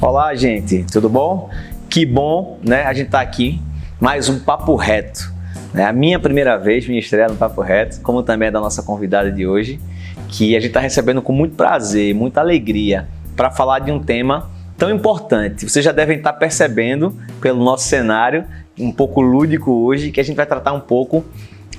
Olá, gente, tudo bom? Que bom, né? A gente tá aqui, mais um Papo Reto, né? A minha primeira vez, minha estreia no Papo Reto, como também é da nossa convidada de hoje, que a gente está recebendo com muito prazer, muita alegria, para falar de um tema tão importante. Vocês já devem estar percebendo pelo nosso cenário, um pouco lúdico hoje, que a gente vai tratar um pouco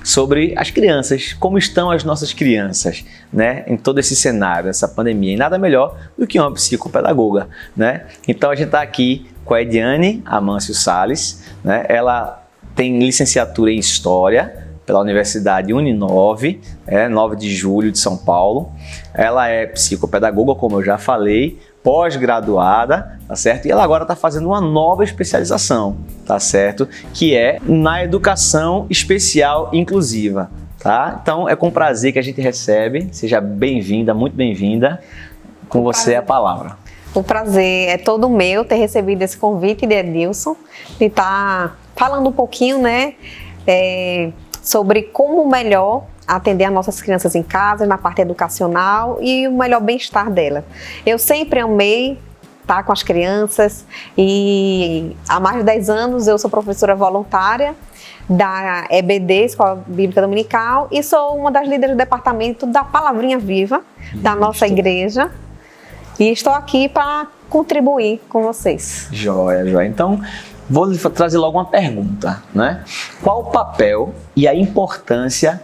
sobre as crianças, como estão as nossas crianças, né, em todo esse cenário, essa pandemia. E nada melhor do que uma psicopedagoga, né? Então a gente está aqui com a Ediane Amâncio Salles, né? Ela tem licenciatura em História pela Universidade Uninove, 9 de julho de São Paulo. Ela é psicopedagoga, como eu já falei, pós-graduada, tá certo? E ela agora está fazendo uma nova especialização, tá certo? Que é na educação especial inclusiva, tá? Então é com prazer que a gente recebe. Seja bem-vinda, muito bem-vinda. Com você a palavra. O prazer é todo meu ter recebido esse convite de Edilson, de estar falando um pouquinho, né, sobre como melhor atender as nossas crianças em casa, na parte educacional e o melhor bem-estar delas. Eu sempre amei estar com as crianças e há mais de 10 anos eu sou professora voluntária da EBD, Escola Bíblica Dominical, e sou uma das líderes do departamento da Palavrinha Viva da nossa igreja e estou aqui para contribuir com vocês. Joia, joia. Então, vou trazer logo uma pergunta, né? Qual o papel e a importância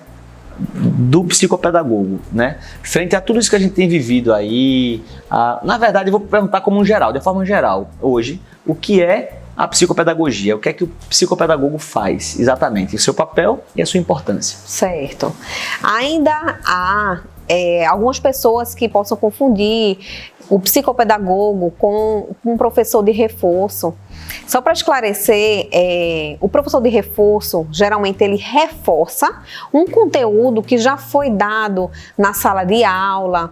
do psicopedagogo, né? Frente a tudo isso que a gente tem vivido aí, na verdade eu vou perguntar como um geral, de forma geral, hoje, o que é a psicopedagogia? O que é que o psicopedagogo faz exatamente? O seu papel e a sua importância. Certo. Ainda há algumas pessoas que possam confundir o psicopedagogo com um professor de reforço. Só para esclarecer, o professor de reforço, geralmente ele reforça um conteúdo que já foi dado na sala de aula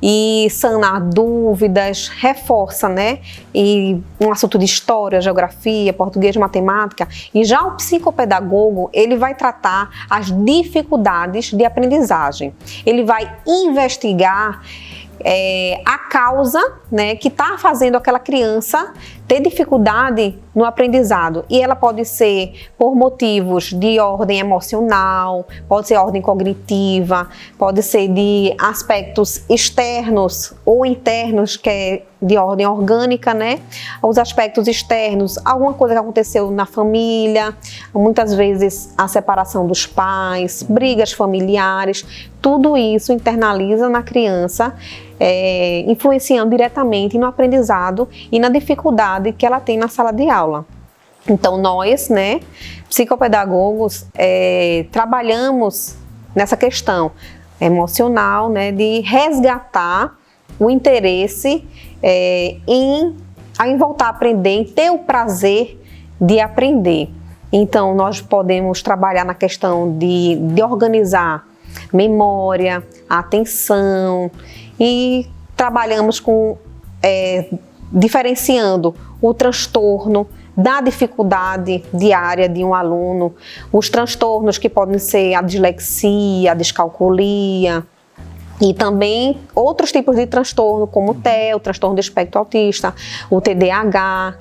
e sanar dúvidas, reforça, né? E um assunto de história, geografia, português, matemática. E já o psicopedagogo, ele vai tratar as dificuldades de aprendizagem. Ele vai investigar a causa, né, que está fazendo aquela criança ter dificuldade no aprendizado. E ela pode ser por motivos de ordem emocional, pode ser ordem cognitiva, pode ser de aspectos externos ou internos, que é de ordem orgânica, né? Os aspectos externos, alguma coisa que aconteceu na família, muitas vezes a separação dos pais, brigas familiares, tudo isso internaliza na criança, influenciando diretamente no aprendizado e na dificuldade que ela tem na sala de aula. Então nós, né, psicopedagogos, trabalhamos nessa questão emocional, né, de resgatar o interesse em voltar a aprender, em ter o prazer de aprender. Então nós podemos trabalhar na questão de organizar memória, atenção, e trabalhamos com diferenciando o transtorno da dificuldade diária de um aluno, os transtornos que podem ser a dislexia, a descalculia, e também outros tipos de transtorno, como o TEA, o transtorno do espectro autista, o TDAH,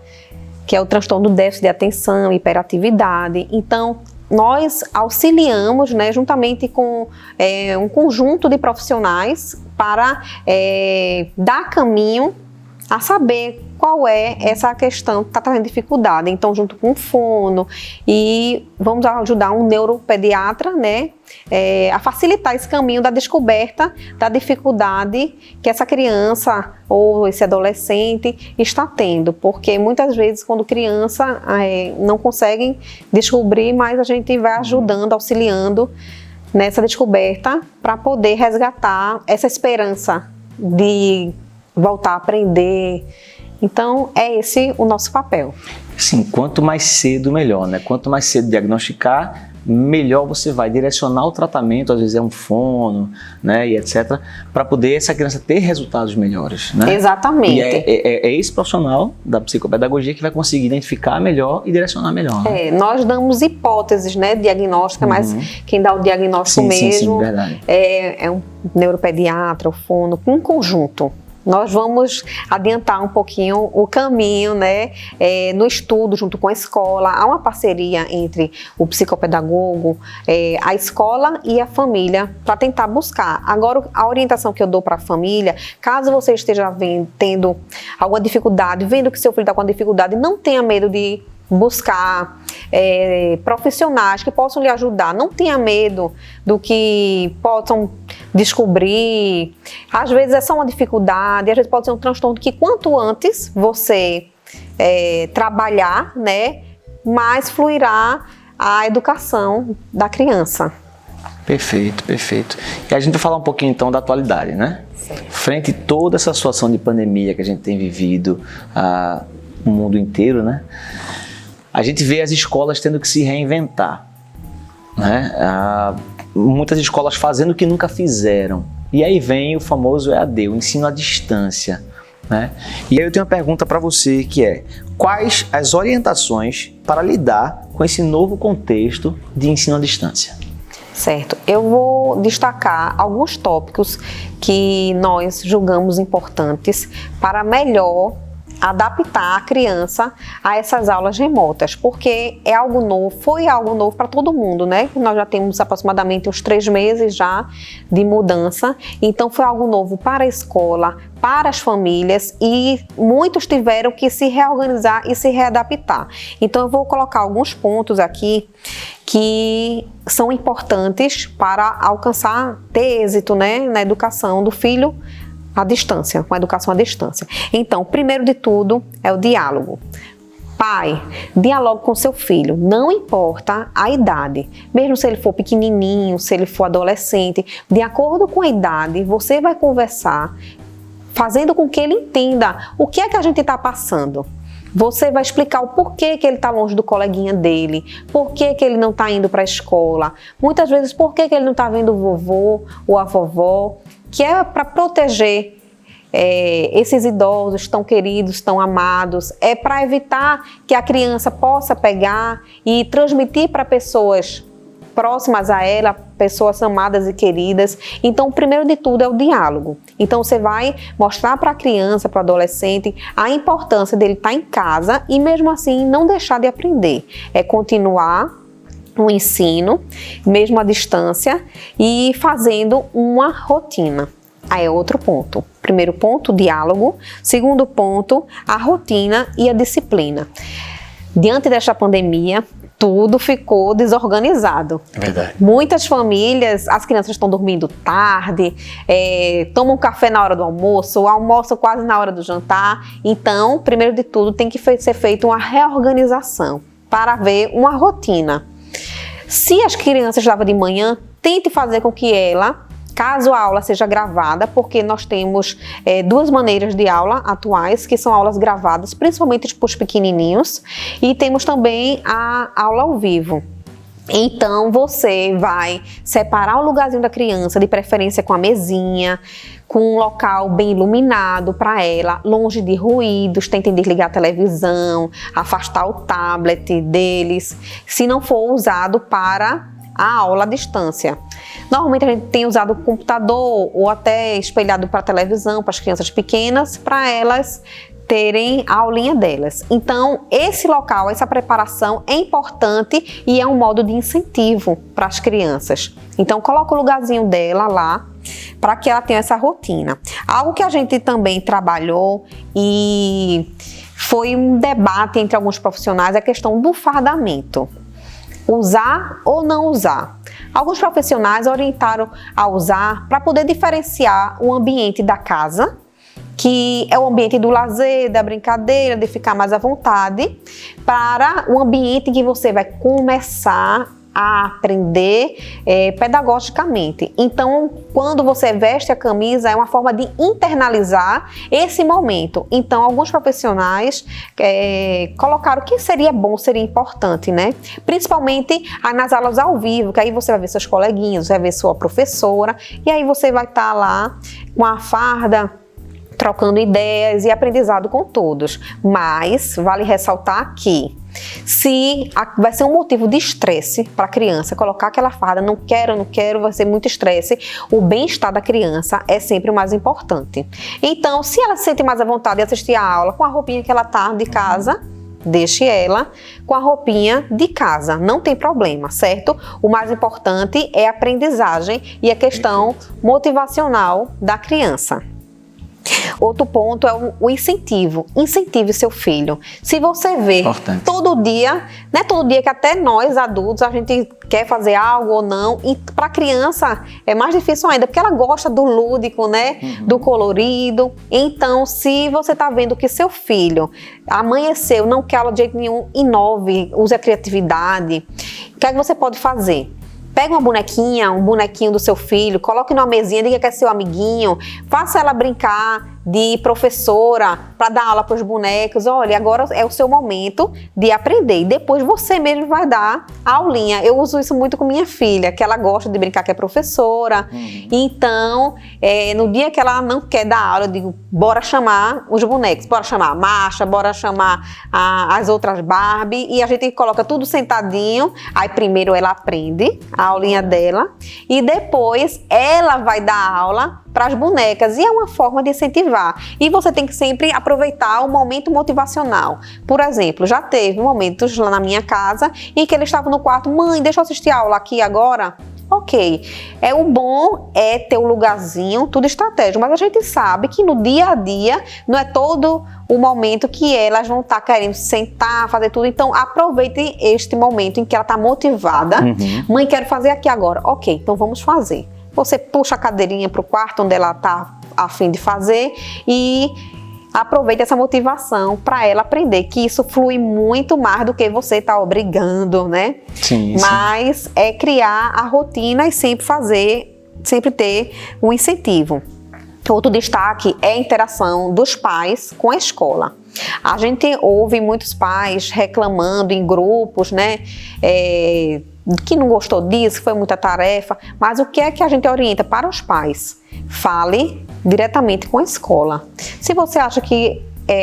que é o transtorno do déficit de atenção, hiperatividade. Então, nós auxiliamos, né, juntamente com um conjunto de profissionais para dar caminho a saber qual é essa questão que está trazendo dificuldade. Então, junto com o fono, e vamos ajudar um neuropediatra, né, a facilitar esse caminho da descoberta da dificuldade que essa criança ou esse adolescente está tendo, porque muitas vezes quando criança não conseguem descobrir, mas a gente vai ajudando, auxiliando nessa descoberta para poder resgatar essa esperança de voltar a aprender. Então, é esse o nosso papel. Sim, quanto mais cedo, melhor, né? Quanto mais cedo diagnosticar, melhor você vai direcionar o tratamento, às vezes é um fono, né, e etc, para poder essa criança ter resultados melhores, né? Exatamente. E é esse profissional da psicopedagogia que vai conseguir identificar melhor e direcionar melhor. Né? Nós damos hipóteses, né, diagnósticas, mas quem dá o diagnóstico mesmo verdade. é um neuropediatra, o fono, um conjunto. Nós vamos adiantar um pouquinho o caminho, né, no estudo junto com a escola. Há uma parceria entre o psicopedagogo, a escola e a família para tentar buscar. Agora, a orientação que eu dou para a família, caso você esteja tendo alguma dificuldade, vendo que seu filho está com dificuldade, não tenha medo de buscar profissionais que possam lhe ajudar. Não tenha medo do que possam descobrir. Às vezes é só uma dificuldade, às vezes pode ser um transtorno que quanto antes você trabalhar, né, mais fluirá a educação da criança. Perfeito, perfeito. E a gente vai falar um pouquinho então da atualidade, né? Certo. Frente a toda essa situação de pandemia que a gente tem vivido no mundo inteiro, né? A gente vê as escolas tendo que se reinventar, né? Muitas escolas fazendo o que nunca fizeram. E aí vem o famoso EAD, o ensino à distância, né? E aí eu tenho uma pergunta para você que é: quais as orientações para lidar com esse novo contexto de ensino à distância? Certo. Eu vou destacar alguns tópicos que nós julgamos importantes para melhor adaptar a criança a essas aulas remotas, porque é algo novo, foi algo novo para todo mundo, né? Nós já temos aproximadamente uns 3 meses já de mudança, então foi algo novo para a escola, para as famílias, e muitos tiveram que se reorganizar e se readaptar. Então eu vou colocar alguns pontos aqui que são importantes para alcançar, ter êxito, né, na educação do filho à distância, com a educação à distância. Então, primeiro de tudo é o diálogo. Pai, dialogue com seu filho, não importa a idade, mesmo se ele for pequenininho, se ele for adolescente, de acordo com a idade, você vai conversar, fazendo com que ele entenda o que é que a gente está passando. Você vai explicar o porquê que ele está longe do coleguinha dele, porquê que ele não está indo para a escola, muitas vezes porquê que ele não está vendo o vovô ou a vovó, que é para proteger esses idosos tão queridos, tão amados, é para evitar que a criança possa pegar e transmitir para pessoas próximas a ela, pessoas amadas e queridas. Então, o primeiro de tudo é o diálogo. Então, você vai mostrar para a criança, para o adolescente, a importância dele estar em casa e, mesmo assim, não deixar de aprender. É continuar o ensino, mesmo à distância, e fazendo uma rotina. Aí é outro ponto. Primeiro ponto, diálogo. Segundo ponto, a rotina e a disciplina. Diante desta pandemia, tudo ficou desorganizado. É verdade. Muitas famílias, as crianças estão dormindo tarde, tomam café na hora do almoço, almoçam quase na hora do jantar. Então, primeiro de tudo, tem que ser feita uma reorganização para ver uma rotina. Se as crianças estavam de manhã, tente fazer com que ela, caso a aula seja gravada, porque nós temos 2 maneiras de aula atuais, que são aulas gravadas, principalmente para os pequenininhos, e temos também a aula ao vivo. Então, você vai separar o lugarzinho da criança, de preferência com a mesinha, com um local bem iluminado para ela, longe de ruídos, tentem desligar a televisão, afastar o tablet deles, se não for usado para a aula à distância. Normalmente a gente tem usado o computador ou até espelhado para a televisão, para as crianças pequenas, para elas terem a aulinha delas. Então, esse local, essa preparação é importante e é um modo de incentivo para as crianças. Então, coloca o lugarzinho dela lá, para que ela tenha essa rotina. Algo que a gente também trabalhou e foi um debate entre alguns profissionais é a questão do fardamento. Usar ou não usar. Alguns profissionais orientaram a usar para poder diferenciar o ambiente da casa, que é o ambiente do lazer, da brincadeira, de ficar mais à vontade, para o ambiente em que você vai começar a aprender pedagogicamente. Então, quando você veste a camisa, é uma forma de internalizar esse momento. Então, alguns profissionais colocaram que seria bom, seria importante, né? Principalmente nas aulas ao vivo, que aí você vai ver seus coleguinhas, vai ver sua professora, e aí você vai estar lá com a farda trocando ideias e aprendizado com todos. Mas vale ressaltar que se vai ser um motivo de estresse para a criança colocar aquela farda, não quero, vai ser muito estresse, o bem-estar da criança é sempre o mais importante. Então, se ela se sente mais à vontade de assistir a aula com a roupinha que ela tá de casa, deixe ela com a roupinha de casa, não tem problema, certo? O mais importante é a aprendizagem e a questão motivacional da criança. Outro ponto é o incentivo. Incentive seu filho. Se você vê todo dia, não é todo dia que até nós adultos a gente quer fazer algo ou não, e para a criança é mais difícil ainda, porque ela gosta do lúdico, né? Do colorido. Então, se você está vendo que seu filho amanheceu, não quer aula de jeito nenhum, inove, use a criatividade, o que é que você pode fazer? Pega uma bonequinha, um bonequinho do seu filho, coloque numa mesinha, diga que é seu amiguinho, faça ela brincar de professora para dar aula para os bonecos. Olha, agora é o seu momento de aprender e depois você mesmo vai dar a aulinha. Eu uso isso muito com minha filha, que ela gosta de brincar que é professora. Então, no dia que ela não quer dar aula, eu digo, bora chamar os bonecos, bora chamar a Masha, bora chamar as outras Barbie, e a gente coloca tudo sentadinho. Aí primeiro ela aprende a aulinha dela e depois ela vai dar aula para as bonecas, e é uma forma de incentivar. E você tem que sempre aproveitar o momento motivacional. Por exemplo, já teve momentos lá na minha casa em que eles estavam no quarto, mãe, deixa eu assistir a aula aqui agora. Ok, o bom é ter um lugarzinho, tudo estratégico, mas a gente sabe que no dia a dia não é todo o momento que elas vão estar querendo sentar, fazer tudo. Então aproveite este momento em que ela está motivada. Mãe, quero fazer aqui agora. Ok, então vamos fazer. Você puxa a cadeirinha para o quarto onde ela está a fim de fazer e aproveite essa motivação para ela aprender, que isso flui muito mais do que você está obrigando, né? Sim. Mas é criar a rotina e sempre ter um incentivo. Outro destaque é a interação dos pais com a escola. A gente ouve muitos pais reclamando em grupos, né? Que não gostou disso, que foi muita tarefa, mas o que é que a gente orienta para os pais? Fale diretamente com a escola. Se você acha que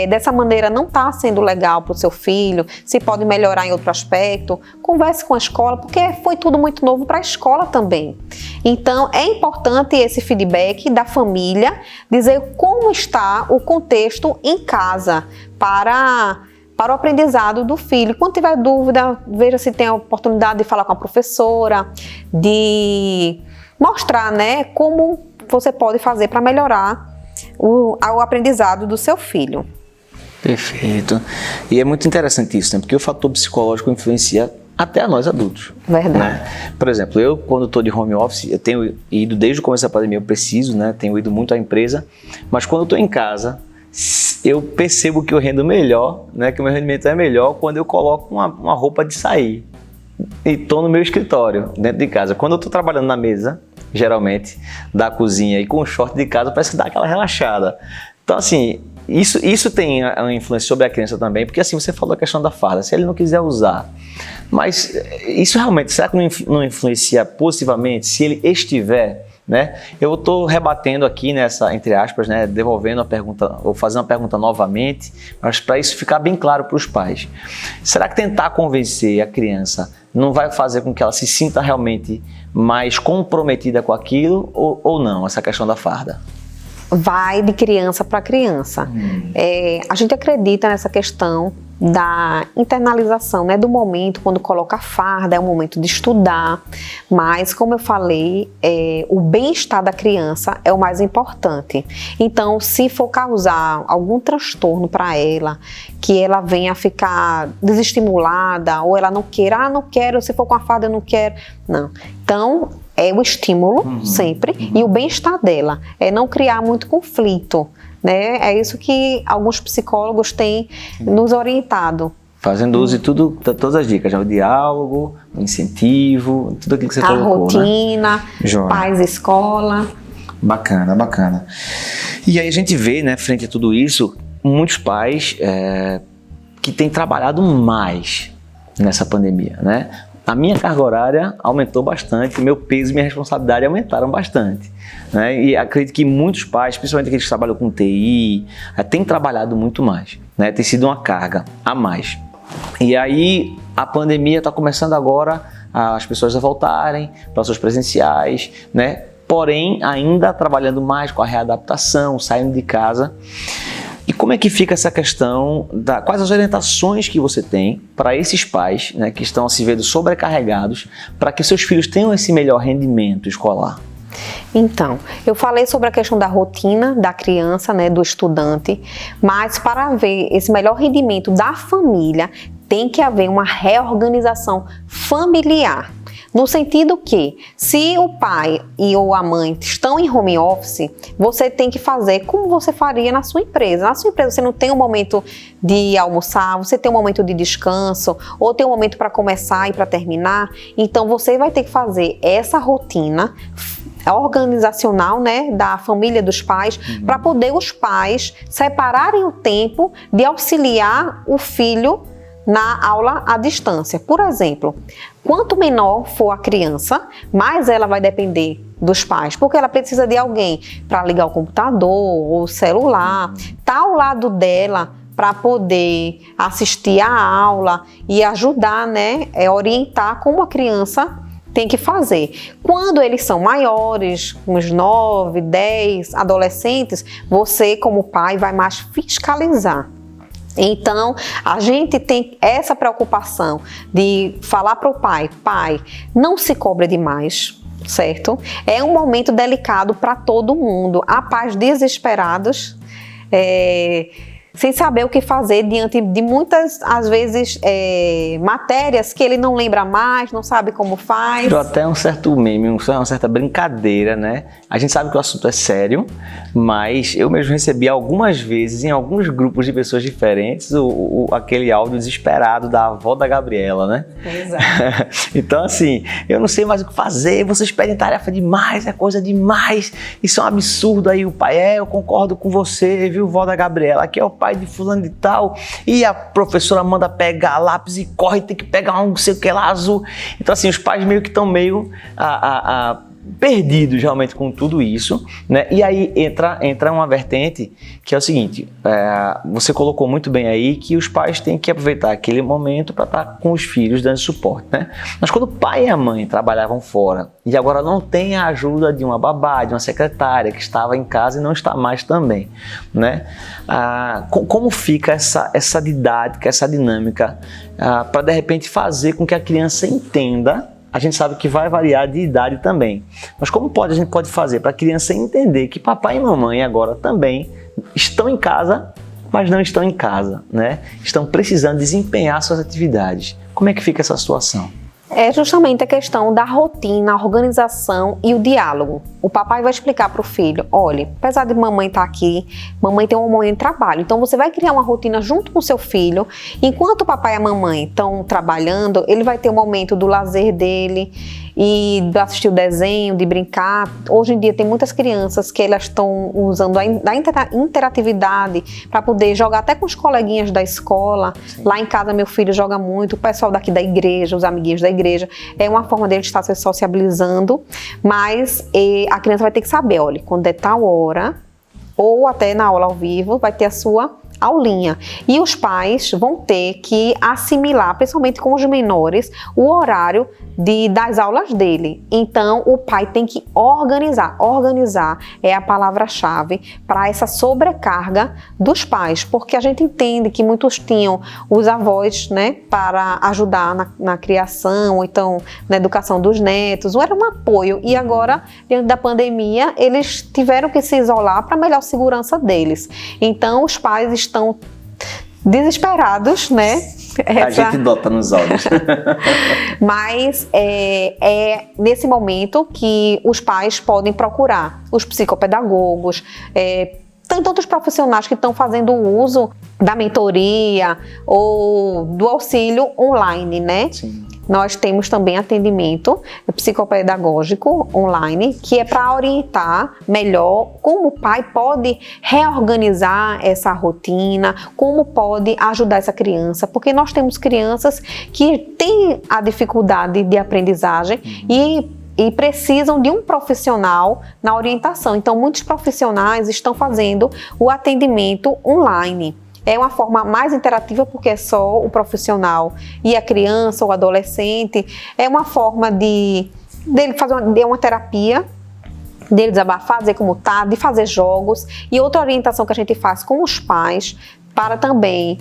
dessa maneira não está sendo legal para o seu filho, se pode melhorar em outro aspecto, converse com a escola, porque foi tudo muito novo para a escola também. Então, é importante esse feedback da família, dizer como está o contexto em casa para o aprendizado do filho. Quando tiver dúvida, veja se tem a oportunidade de falar com a professora, de mostrar, né, como você pode fazer para melhorar o aprendizado do seu filho. Perfeito. E é muito interessante isso, né? Porque o fator psicológico influencia até a nós adultos. Verdade. Né? Por exemplo, eu quando estou de home office, eu tenho ido desde o começo da pandemia, eu preciso, né? Tenho ido muito à empresa, mas quando eu estou em casa, eu percebo que eu rendo melhor, né? Que o meu rendimento é melhor quando eu coloco uma roupa de sair e estou no meu escritório, dentro de casa. Quando eu estou trabalhando na mesa, geralmente, da cozinha e com o short de casa, parece que dá aquela relaxada. Então, assim, isso tem uma influência sobre a criança também, porque assim, você falou a questão da farda, se ele não quiser usar, mas isso realmente, será que não influencia positivamente se ele estiver, né? Eu estou rebatendo aqui nessa, entre aspas, né, devolvendo a pergunta, ou fazendo a pergunta novamente, mas para isso ficar bem claro para os pais. Será que tentar convencer a criança não vai fazer com que ela se sinta realmente mais comprometida com aquilo ou não, essa questão da farda? Vai de criança para criança. A gente acredita nessa questão da internalização, né, do momento, quando coloca a farda, é o momento de estudar, mas como eu falei, o bem-estar da criança é o mais importante. Então, se for causar algum transtorno para ela, que ela venha a ficar desestimulada, ou ela não queira, não quero, se for com a farda eu não quero, não. Então, é o estímulo sempre, e o bem-estar dela, é não criar muito conflito, né? É isso que alguns psicólogos têm nos orientado. Fazendo uso de todas as dicas, né? O diálogo, o incentivo, tudo aquilo que você colocou, a rotina, né? Pais, escola. Bacana, bacana. E aí a gente vê, né, frente a tudo isso, muitos pais que têm trabalhado mais nessa pandemia, né? a minha carga horária aumentou bastante, meu peso e minha responsabilidade aumentaram bastante, né? E acredito que muitos pais, principalmente aqueles que trabalham com TI, têm trabalhado muito mais, né? Tem sido uma carga a mais. E aí a pandemia está começando agora as pessoas a voltarem para os seus presenciais, né? Porém, ainda trabalhando mais com a readaptação, saindo de casa. E como é que fica essa questão, quais as orientações que você tem para esses pais, né, que estão se vendo sobrecarregados, para que seus filhos tenham esse melhor rendimento escolar? Então, eu falei sobre a questão da rotina da criança, né, do estudante, mas para ver esse melhor rendimento da família, tem que haver uma reorganização familiar. No sentido que, se o pai ou a mãe estão em home office, você tem que fazer como você faria na sua empresa. Na sua empresa você não tem um momento de almoçar, você tem um momento de descanso, ou tem um momento para começar e para terminar. Então você vai ter que fazer essa rotina organizacional, né, da família dos pais, para poder os pais separarem o tempo de auxiliar o filho na aula à distância. Por exemplo, quanto menor for a criança, mais ela vai depender dos pais, porque ela precisa de alguém para ligar o computador ou o celular, tá ao lado dela para poder assistir a aula e ajudar, né, orientar como a criança tem que fazer. Quando eles são maiores, uns 9, 10, adolescentes, você como pai vai mais fiscalizar. Então, a gente tem essa preocupação de falar para o pai, não se cobre demais, certo? É um momento delicado para todo mundo. Há pais desesperados, sem saber o que fazer diante de muitas, às vezes, matérias que ele não lembra mais, não sabe como faz. Virou até um certo meme, uma certa brincadeira, né? A gente sabe que o assunto é sério, mas eu mesmo recebi algumas vezes, em alguns grupos de pessoas diferentes, aquele áudio desesperado da avó da Gabriela, né? Exato. Então, assim, eu não sei mais o que fazer, vocês pedem tarefa demais, é coisa demais, isso é um absurdo. Aí o pai, eu concordo com você, viu, vó da Gabriela, aqui é o pai de fulano de tal, e a professora manda pegar lápis e corre, tem que pegar um não sei o que lá azul. Então, assim, os pais meio que estão meio perdidos realmente com tudo isso, né? E aí entra uma vertente que é o seguinte, você colocou muito bem aí que os pais têm que aproveitar aquele momento para estar com os filhos dando suporte, né? Mas quando o pai e a mãe trabalhavam fora e agora não tem a ajuda de uma babá, de uma secretária que estava em casa e não está mais também, né? Como fica essa didática, essa dinâmica para de repente fazer com que a criança entenda? A gente sabe que vai variar de idade também, mas como a gente pode fazer para a criança entender que papai e mamãe agora também estão em casa, mas não estão em casa, né? Estão precisando desempenhar suas atividades. Como é que fica essa situação? É justamente a questão da rotina, a organização e o diálogo. O papai vai explicar para o filho, olha, apesar de mamãe estar aqui, mamãe tem um momento de trabalho. Então você vai criar uma rotina junto com o seu filho. Enquanto o papai e a mamãe estão trabalhando, ele vai ter um momento do lazer dele e de assistir o desenho, de brincar. Hoje em dia tem muitas crianças que elas estão usando a interatividade para poder jogar até com os coleguinhas da escola. Sim. Lá em casa meu filho joga muito, o pessoal daqui da igreja, os amiguinhos da igreja. É uma forma dele estar se sociabilizando, mas a criança vai ter que saber, olha, quando é tal hora, ou até na aula ao vivo, vai ter a sua aulinha. E os pais vão ter que assimilar, principalmente com os menores, o horário das aulas dele. Então, o pai tem que organizar. Organizar é a palavra-chave para essa sobrecarga dos pais, porque a gente entende que muitos tinham os avós, né, para ajudar na criação, ou então na educação dos netos, ou era um apoio. E agora, diante da pandemia, eles tiveram que se isolar para melhor segurança deles. Então, os pais estão desesperados, né? A gente nota nos áudios. Mas é nesse momento que os pais podem procurar os psicopedagogos, tem tantos profissionais que estão fazendo uso da mentoria ou do auxílio online, né? Sim. nós temos também atendimento psicopedagógico online, que é para orientar melhor como o pai pode reorganizar essa rotina, como pode ajudar essa criança, porque nós temos crianças que têm a dificuldade de aprendizagem e precisam de um profissional na orientação. Então, muitos profissionais estão fazendo o atendimento online. É uma forma mais interativa porque é só o profissional e a criança ou adolescente. É uma forma dele fazer uma terapia, dele desabafar, dizer como tá, de fazer jogos. E outra orientação que a gente faz com os pais, para também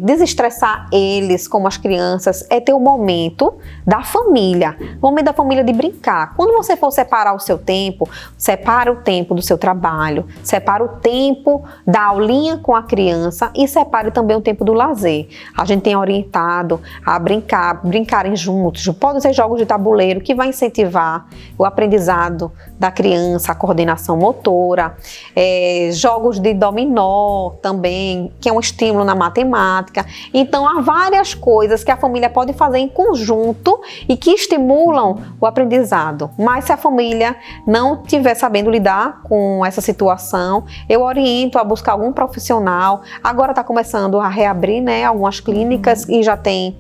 desestressar eles, como as crianças, é ter o momento da família, o momento da família de brincar. Quando você for separar o seu tempo, separa o tempo do seu trabalho, separa o tempo da aulinha com a criança e separe também o tempo do lazer. A gente tem orientado a brincarem juntos. Pode ser jogos de tabuleiro que vai incentivar o aprendizado da criança, a coordenação motora, jogos de dominó também, que é um estímulo na matemática. Então, há várias coisas que a família pode fazer em conjunto e que estimulam o aprendizado. Mas se a família não estiver sabendo lidar com essa situação, eu oriento a buscar algum profissional. Agora está começando a reabrir, né, algumas clínicas e já tem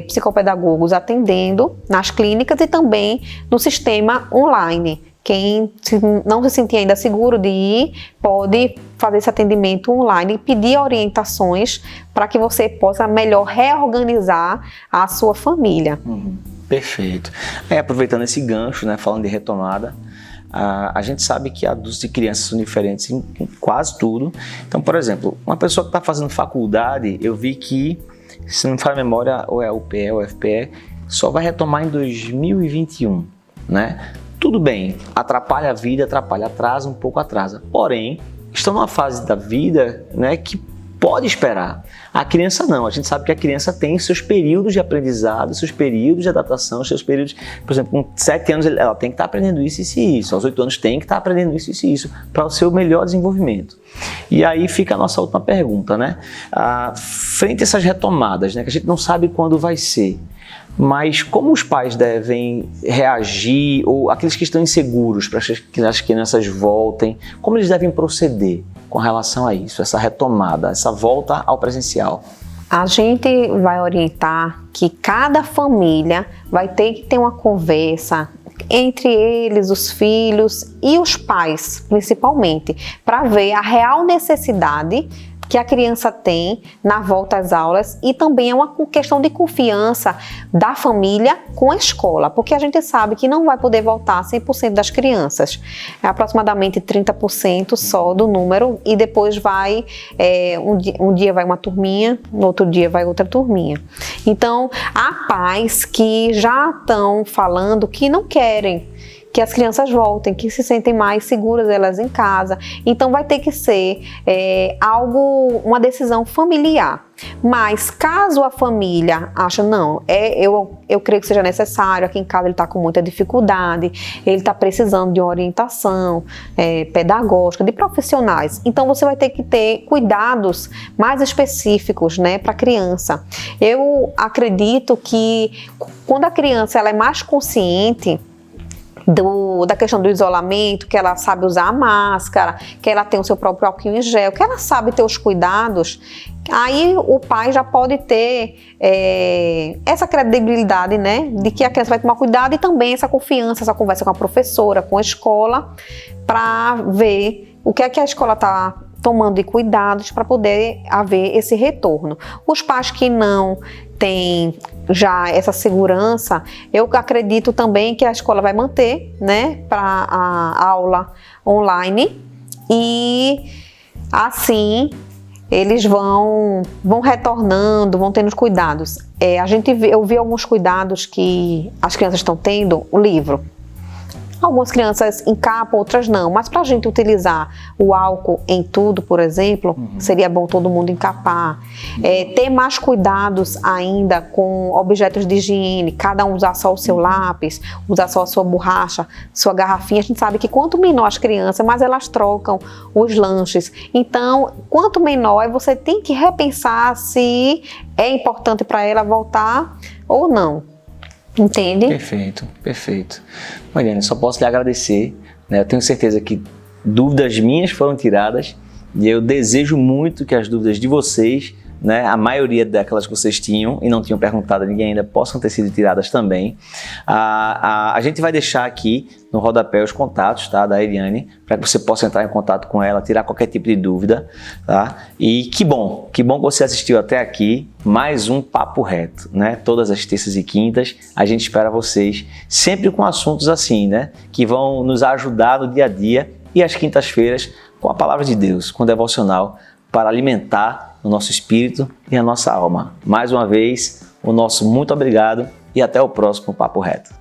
psicopedagogos atendendo nas clínicas e também no sistema online. Quem não se sentir ainda seguro de ir, pode fazer esse atendimento online e pedir orientações para que você possa melhor reorganizar a sua família. Perfeito. Aproveitando esse gancho, né, falando de retomada, a gente sabe que adultos e crianças são diferentes em quase tudo. Então, por exemplo, uma pessoa que está fazendo faculdade, eu vi que, se não me falha a memória, ou é a UPE ou a FPE, só vai retomar em 2021, né? Tudo bem, atrapalha a vida, atrasa um pouco, atrasa. Porém, estão numa fase da vida, né, que pode esperar. A criança não, a gente sabe que a criança tem seus períodos de aprendizado, seus períodos de adaptação, seus períodos, por exemplo, com 7 anos ela tem que estar aprendendo isso e isso, aos 8 anos tem que estar aprendendo isso e isso, para o seu melhor desenvolvimento. E aí fica a nossa última pergunta, né? Frente a essas retomadas, né, que a gente não sabe quando vai ser, mas como os pais devem reagir, ou aqueles que estão inseguros para que as crianças voltem, como eles devem proceder com relação a isso, essa retomada, essa volta ao presencial? A gente vai orientar que cada família vai ter que ter uma conversa entre eles, os filhos e os pais, principalmente, para ver a real necessidade que a criança tem na volta às aulas e também é uma questão de confiança da família com a escola, porque a gente sabe que não vai poder voltar 100% das crianças, é aproximadamente 30% só do número e depois vai, um dia vai uma turminha, no outro dia vai outra turminha. Então, há pais que já estão falando que não querem que as crianças voltem, que se sentem mais seguras elas em casa. Então vai ter que ser uma decisão familiar. Mas caso a família ache, não, eu creio que seja necessário, aqui em casa ele está com muita dificuldade, ele está precisando de uma orientação pedagógica, de profissionais. Então você vai ter que ter cuidados mais específicos, né, para a criança. Eu acredito que quando a criança ela é mais consciente da questão do isolamento, que ela sabe usar a máscara, que ela tem o seu próprio álcool em gel, que ela sabe ter os cuidados, aí o pai já pode ter essa credibilidade, né, de que a criança vai tomar cuidado e também essa confiança, essa conversa com a professora, com a escola, para ver o que é que a escola está tomando de cuidados para poder haver esse retorno. Os pais que não têm já essa segurança, eu acredito também que a escola vai manter, né, para a aula online e assim eles vão retornando, vão tendo os cuidados. Eu vi alguns cuidados que as crianças estão tendo, o livro. Algumas crianças encapam, outras não. Mas para a gente utilizar o álcool em tudo, por exemplo, seria bom todo mundo encapar. Ter mais cuidados ainda com objetos de higiene, cada um usar só o seu lápis, usar só a sua borracha, sua garrafinha. A gente sabe que quanto menor as crianças, mais elas trocam os lanches. Então, quanto menor, você tem que repensar se é importante para ela voltar ou não. Entende? Perfeito, perfeito. Mariane, só posso lhe agradecer, né? Eu tenho certeza que dúvidas minhas foram tiradas e eu desejo muito que as dúvidas de vocês, né, a maioria daquelas que vocês tinham e não tinham perguntado a ninguém ainda, possam ter sido tiradas também. A gente vai deixar aqui no rodapé os contatos, tá, da Eliane, para que você possa entrar em contato com ela, tirar qualquer tipo de dúvida, tá? E que bom que você assistiu até aqui, mais um Papo Reto, né? Todas as terças e quintas, a gente espera vocês sempre com assuntos assim, né, que vão nos ajudar no dia a dia, e às quintas-feiras com a palavra de Deus, com o devocional, para alimentar o nosso espírito e a nossa alma. Mais uma vez, o nosso muito obrigado e até o próximo Papo Reto.